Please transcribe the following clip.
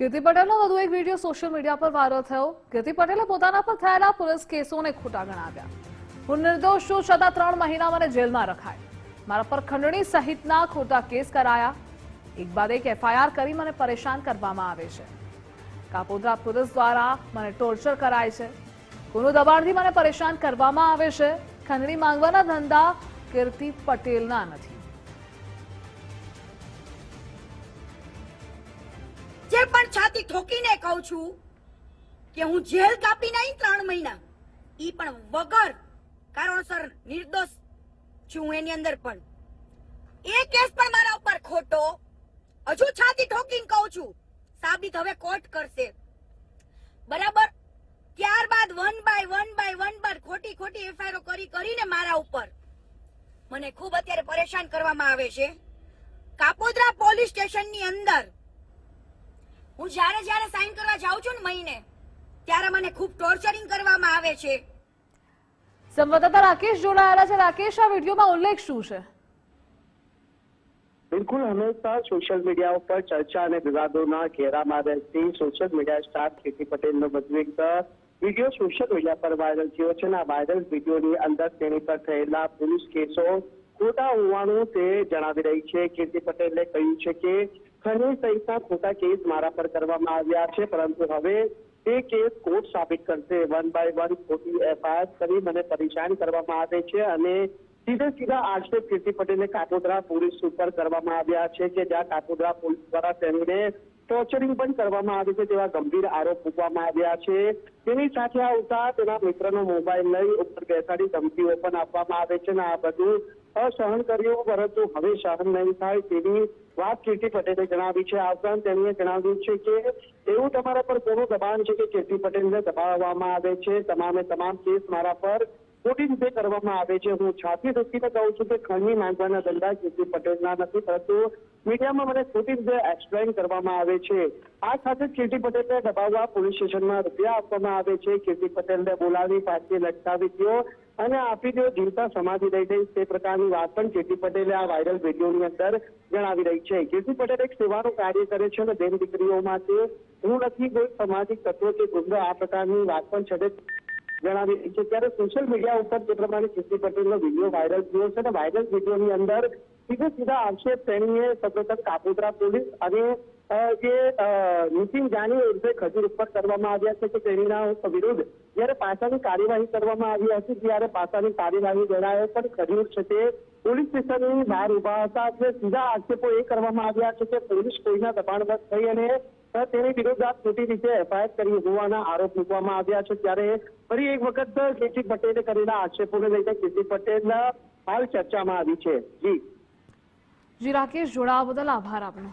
કીર્તિ પટેલનો વધુ એક વિડીયો સોશિયલ મીડિયા પર વાયરલ થયો। કીર્તિ પટેલે પોતાના પર થયેલા પોલીસ કેસોને ખોટા ગણાવ્યા। હું નિર્દોષ છું છતાં 3 મહિના મને જેલમાં રખાય। મારા પર ખંડણી સહિતના ખોટા કેસ કરાયા। એક બાદ એક એફઆઈઆર કરી મને પરેશાન કરવામાં આવે છે। કાપોદ્રા પોલીસ દ્વારા મને ટોર્ચર કરાય છે। કોઈનું દબાણથી મને પરેશાન કરવામાં આવે છે। ખંડણી માંગવાના ધંધા કીર્તિ પટેલના નથી। જે પણ છાતી ઠોકીને કહું છું કે હું જેલ કાપી નહીં 3 મહિના, ઈ પણ વગર કારણસર નિર્દોષ છું। એની અંદર પણ એ કેસ પણ મારા ઉપર ખોટો, હજુ છાતી ઠોકીને કહું છું, સાબિત હવે કોર્ટ કરશે, બરાબર। ત્યારબાદ વન બાય ખોટી એફઆઈઆર કરીને મારા ઉપર મને ખૂબ અત્યારે પરેશાન કરવામાં આવે છે। કાપોદ્રા પોલીસ સ્ટેશનની અંદર હું જ્યારે સાઈન કરવા જાઉં છું ને મહિને, ત્યારે મને ખૂબ ટોર્ચરિંગ કરવામાં આવે છે। સંવાદદાતા રાકેશ જોડાયેલા છે। રાકેશ, આ વિડીયોમાં ઉલ્લેખ શું છે? બિલકુલ, હંમેશા સોશિયલ મીડિયા ઉપર ચર્ચા અને વિવાદોના ઘેરામાં રહેતી સોશિયલ મીડિયા સ્ટાર કીર્તિ પટેલનો વધુ એક વિડીયો સોશિયલ મીડિયા પર વાયરલ થયો છે। આ વાયરલ વિડીયોની અંદર તેની પર થયેલા પોલીસ કેસો ખોટા હોવાનું તે જણાવી રહી છે। કીર્તિ પટેલે કહ્યું છે કે ખંડણી સહિતના ખોટા કેસ મારા પર કરવામાં આવ્યા છે, પરંતુ હવે તે કેસ કોર્ટ સાબિત કરશે। 1 બાય 1 ખોટી એફઆઈઆર કરી મને પરેશાન કરવામાં આવે છે અને સીધા આક્ષેપ કીર્તિ પટેલે કાપોદ્રા પોલીસ ઉપર કરવામાં આવ્યા છે કે જ્યાં કાપોદ્રા પોલીસ દ્વારા તેમને ટોર્ચરિંગ પણ કરવામાં આવે છે તેવા ગંભીર આરોપ મૂકવામાં આવ્યા છે। તેની સાથે આવતા તેના મિત્રનો મોબાઈલ લઈ ઉપર બેસાડી ધમકીઓ પણ આપવામાં આવે છે અને આ બધું સહન કર્યું, પરંતુ હવે સહન નહીં થાય તેવી વાત કીર્તિ પટેલે જણાવી છે। આ ઉપરાંત તેણીએ જણાવ્યું છે કે એવું તમારા પર કોનું દબાણ છે કે કીર્તિ પટેલને દબાવવામાં આવે છે। તમામ કેસ મારા પર ખોટી રીતે કરવામાં આવે છે। હું છાતી ઠોકીને કહું છું કે ખંડણી માંગવાના ધંધા કીર્તિ પટેલના નથી, પરંતુ મીડિયામાં મને ખોટી રીતે એક્સપ્લેન કરવામાં આવે છે। આ સાથે કીર્તિ પટેલને દબાવવા પોલીસ સ્ટેશનમાં રૂપિયા આપવામાં આવે છે। કીર્તિ પટેલને બોલાવી પાછી લટકાવી દો અને આપી દો, જીવતા સમાધિ લઈ જઈશ, તે પ્રકારની વાત પણ કીર્તિ પટેલે આ વાયરલ વિડીયોની અંદર જણાવી રહી છે। કીર્તિ પટેલ એક સેવાનું કાર્ય કરે છે અને બેન દીકરીઓ માટે હું નથી કોઈ સામાજિક તત્વો કે ગુંડો, આ પ્રકારની વાત પણ છેડે જણાવી રહી છે। ત્યારે સોશિયલ મીડિયા ઉપર જે પ્રમાણે કીર્તિ પટેલનો વિડીયો વાયરલ થયો છે અને વાયરલ વિડીયોની અંદર સીધા આક્ષેપ તેણીએ સતત કાપોદ્રા પોલીસ અને જે નીતિન જાની ઉર્ફે ખજૂર ઉપર કરવામાં આવ્યા છે કે તેણીના વિરુદ્ધ જ્યારે પાસાની કાર્યવાહી કરવામાં આવી હતી, ત્યારે પાસાની કાર્યવાહી જણાવે પણ ખજૂર છે તે પોલીસ સ્ટેશનની બહાર ઉભા હતા। એટલે સીધા આક્ષેપો એ કરવામાં આવ્યા છે કે પોલીસ કોઈના દબાણવશ થઈ અને તેની વિરુદ્ધ ખોટી રીતે એફઆઈઆર કરી હોવાના આરોપ મૂકવામાં આવ્યા છે। ત્યારે ફરી એક વખત કીર્તિ પટેલે કરેલા આક્ષેપોને લઈને કીર્તિ પટેલ હાલ ચર્ચામાં આવી છે। જી રાકેશ, જોડાવા બદલ આભાર આપનો।